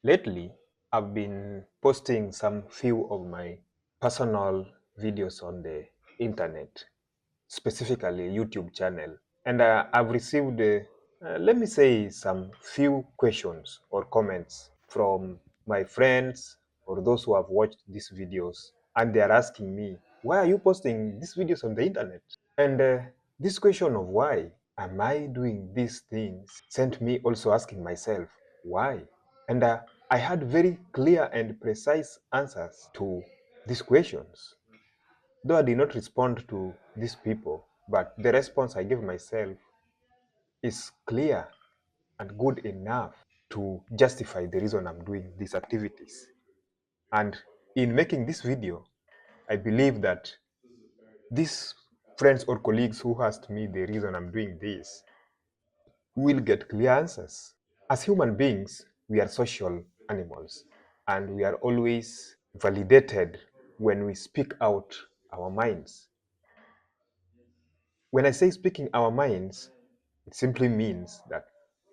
Lately, I've been posting some few of my personal videos on the internet, specifically YouTube channel, and I've received, let me say, some few questions or comments from my friends or those who have watched these videos, and they are asking me, "Why are you posting these videos on the internet?" And this question of why am I doing these things sent me also asking myself, why? And I had very clear and precise answers to these questions. Though I did not respond to these people, but the response I gave myself is clear and good enough to justify the reason I'm doing these activities. And in making this video, I believe that these friends or colleagues who asked me the reason I'm doing this will get clear answers. As human beings, we are social animals, and we are always validated when we speak out our minds. When I say speaking our minds, it simply means that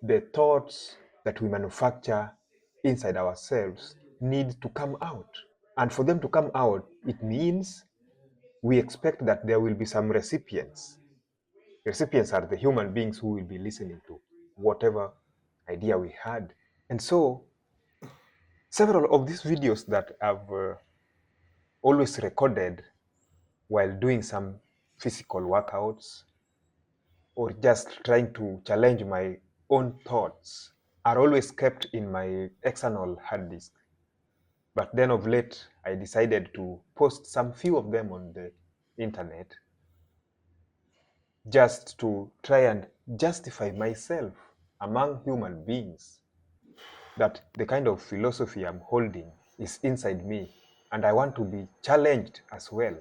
the thoughts that we manufacture inside ourselves need to come out. And for them to come out, it means we expect that there will be some recipients. Recipients are the human beings who will be listening to whatever idea we had. And so, several of these videos that I've always recorded while doing some physical workouts or just trying to challenge my own thoughts are always kept in my external hard disk. But then of late, I decided to post some few of them on the internet just to try and justify myself among human beings that the kind of philosophy I'm holding is inside me, and I want to be challenged as well.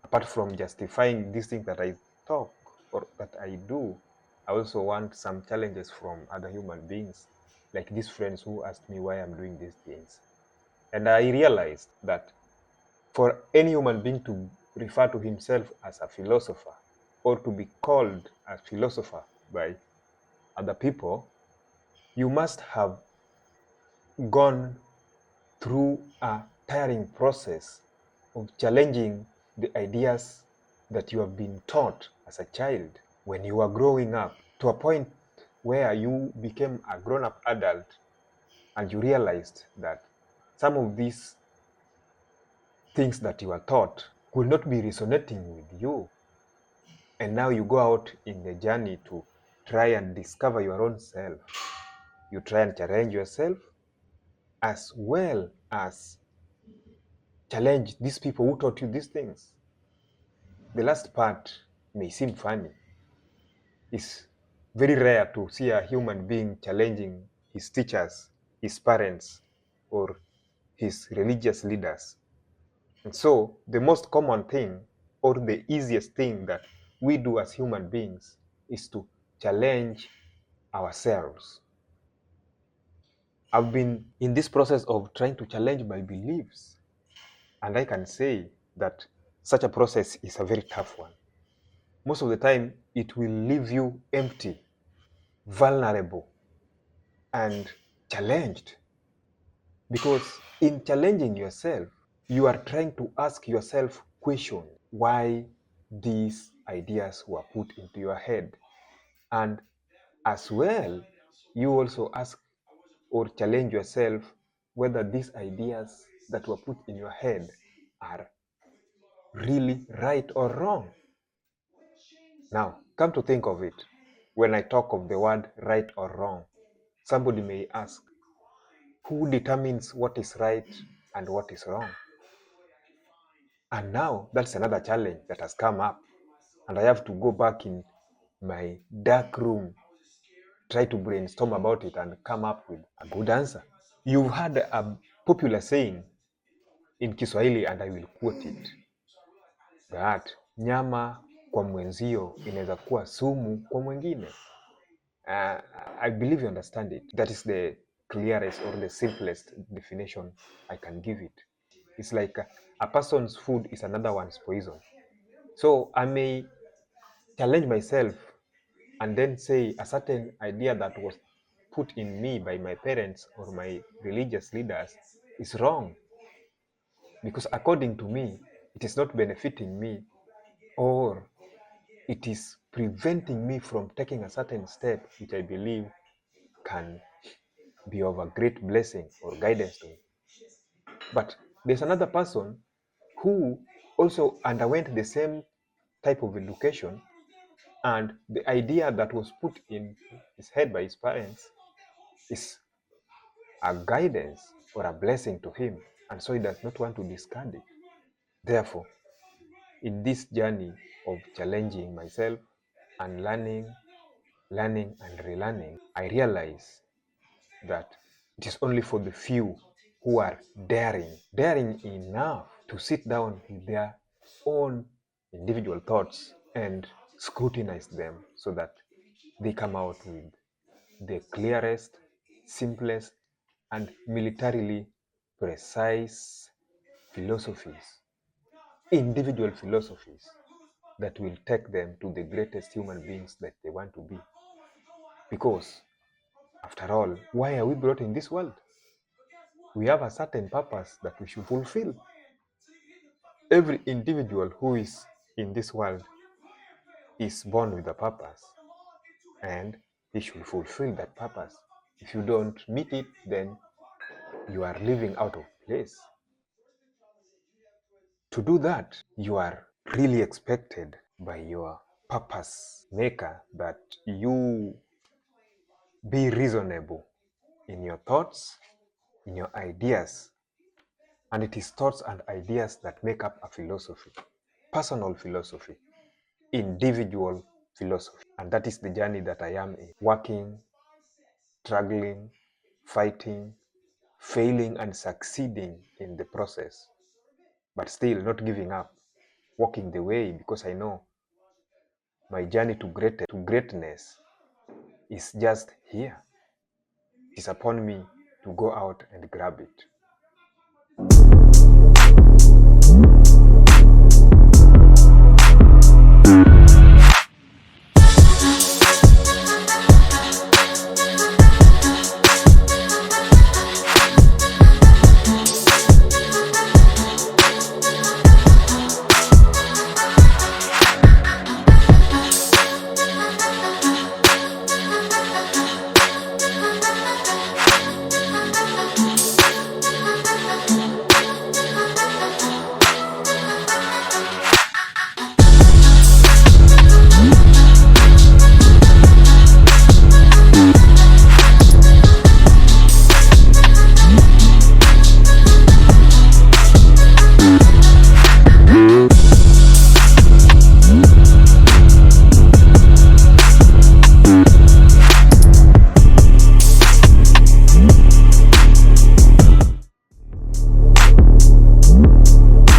Apart from justifying these things that I talk or that I do, I also want some challenges from other human beings, like these friends who asked me why I'm doing these things. And I realized that for any human being to refer to himself as a philosopher or to be called a philosopher by other people, you must have gone through a tiring process of challenging the ideas that you have been taught as a child when you were growing up to a point where you became a grown-up adult and you realized that some of these things that you were taught could not be resonating with you. And now you go out in the journey to try and discover your own self. You try and challenge yourself as well as challenge these people who taught you these things. The last part may seem funny. It's very rare to see a human being challenging his teachers, his parents, or his religious leaders. And so the most common thing or the easiest thing that we do as human beings is to challenge ourselves. I've been in this process of trying to challenge my beliefs, and I can say that such a process is a very tough one. Most of the time, it will leave you empty, vulnerable, and challenged. Because in challenging yourself, you are trying to ask yourself questions why these ideas were put into your head. And as well, you also ask or challenge yourself whether these ideas that were put in your head are really right or wrong. Now, come to think of it, when I talk of the word right or wrong, somebody may ask, who determines what is right and what is wrong? And now that's another challenge that has come up, and I have to go back in my dark room, try to brainstorm about it and come up with a good answer. You've heard a popular saying in Kiswahili, and I will quote it, that nyama kwa mwenzio inaweza kuwa sumu kwa mwingine. I believe you understand it. That is the clearest or the simplest definition I can give it. It's like a person's food is another one's poison. So I may challenge myself and then say a certain idea that was put in me by my parents or my religious leaders is wrong. Because according to me, it is not benefiting me, or it is preventing me from taking a certain step which I believe can be of a great blessing or guidance to me. But there's another person who also underwent the same type of education, and the idea that was put in his head by his parents is a guidance or a blessing to him, and so he does not want to discard it. Therefore, in this journey of challenging myself and learning, and relearning, I realize that it is only for the few who are daring enough to sit down with their own individual thoughts and scrutinize them so that they come out with the clearest, simplest, and militarily precise philosophies, individual philosophies that will take them to the greatest human beings that they want to be. Because, after all, why are we brought in this world? We have a certain purpose that we should fulfill. Every individual who is in this world is born with a purpose, and he should fulfill that purpose. If you don't meet it, then you are living out of place. To do that, you are really expected by your purpose maker that you be reasonable in your thoughts, in your ideas. And it is thoughts and ideas that make up a philosophy. Personal philosophy, individual philosophy. And that is the journey that I am in. Working, struggling, fighting, failing and succeeding in the process. But still not giving up. Walking the way, because I know my journey to greatness is just here. It is upon me to go out and grab it.